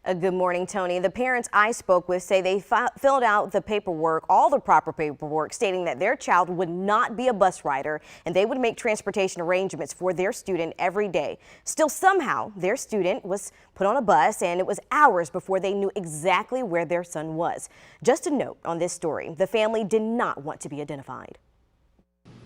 Good morning, Tony. The parents I spoke with say they filled out the paperwork, all the proper paperwork, stating that their child would not be a bus rider and they would make transportation arrangements for their student every day. Still, somehow, their student was put on a bus and it was hours before they knew exactly where their son was. Just a note on this story, the family did not want to be identified.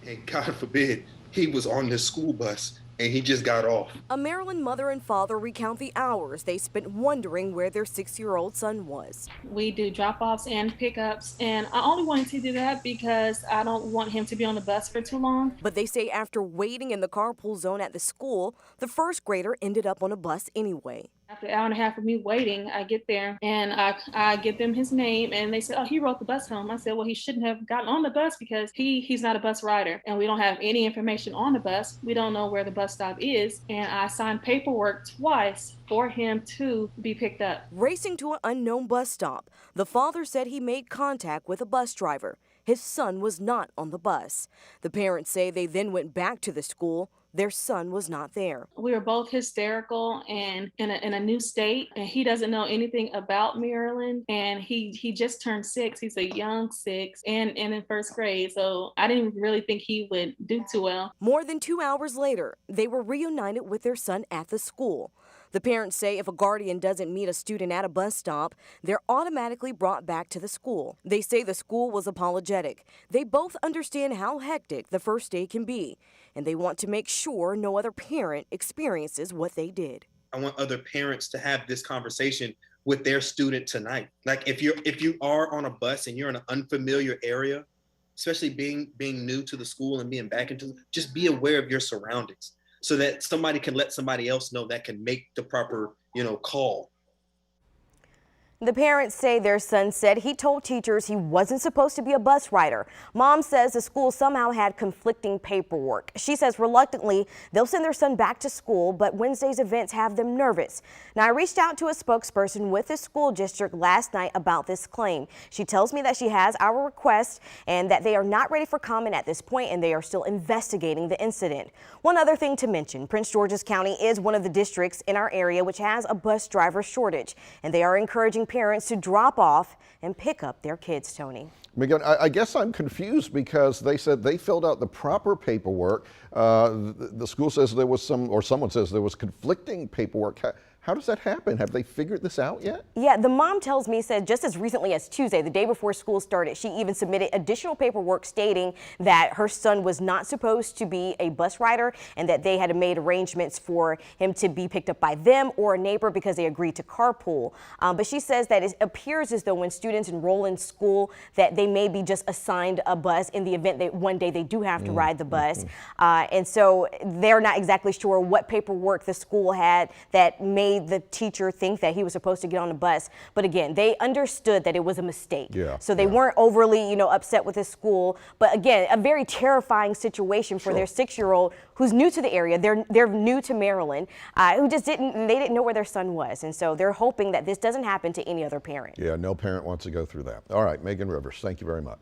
And God forbid, he was on this school bus and he just got off. A Maryland mother and father recount the hours they spent wondering where their 6-year-old son was. We do drop-offs and pickups, and I only wanted to do that because I don't want him to be on the bus for too long. But they say after waiting in the carpool zone at the school, the first grader ended up on a bus anyway. After an hour and a half of me waiting, I get there and I give them his name and they said, oh, he rode the bus home. I said, well, he shouldn't have gotten on the bus because he's not a bus rider and we don't have any information on the bus. We don't know where the bus stop is. And I signed paperwork twice for him to be picked up. Racing to an unknown bus stop, the father said he made contact with a bus driver. His son was not on the bus. The parents say they then went back to the school. Their son was not there. We were both hysterical and in a new state, and he doesn't know anything about Maryland, and he just turned 6. He's a young 6 and in first grade, so I didn't really think he would do too well. More than 2 hours later, they were reunited with their son at the school. The parents say if a guardian doesn't meet a student at a bus stop, they're automatically brought back to the school. They say the school was apologetic. They both understand how hectic the first day can be, and they want to make sure no other parent experiences what they did. I want other parents to have this conversation with their student tonight. Like if you are on a bus and you're in an unfamiliar area, especially being new to the school and being back into, just be aware of your surroundings, so that somebody can let somebody else know that can make the proper, call. The parents say their son said he told teachers he wasn't supposed to be a bus rider. Mom says the school somehow had conflicting paperwork. She says reluctantly they'll send their son back to school, but Wednesday's events have them nervous. Now, I reached out to a spokesperson with the school district last night about this claim. She tells me that she has our request and that they are not ready for comment at this point and they are still investigating the incident. One other thing to mention, Prince George's County is one of the districts in our area which has a bus driver shortage, and they are encouraging parents to drop off and pick up their kids, Tony. Megan, I guess I'm confused because they said they filled out the proper paperwork. The school says there was someone says there was conflicting paperwork. How does that happen? Have they figured this out yet? Yeah, the mom tells me, said just as recently as Tuesday, the day before school started, she even submitted additional paperwork stating that her son was not supposed to be a bus rider and that they had made arrangements for him to be picked up by them or a neighbor because they agreed to carpool. But she says that it appears as though when students enroll in school that they may be just assigned a bus in the event that one day they do have to ride the bus. And so they're not exactly sure what paperwork the school had that made the teacher think that he was supposed to get on the bus. But again, they understood that it was a mistake. So they weren't overly, upset with the school. But again, a very terrifying situation for their 6-year-old who's new to the area. They're new to Maryland, who just didn't know where their son was. And so they're hoping that this doesn't happen to any other parent. Yeah, no parent wants to go through that. All right, Megan Rivers, thank you very much.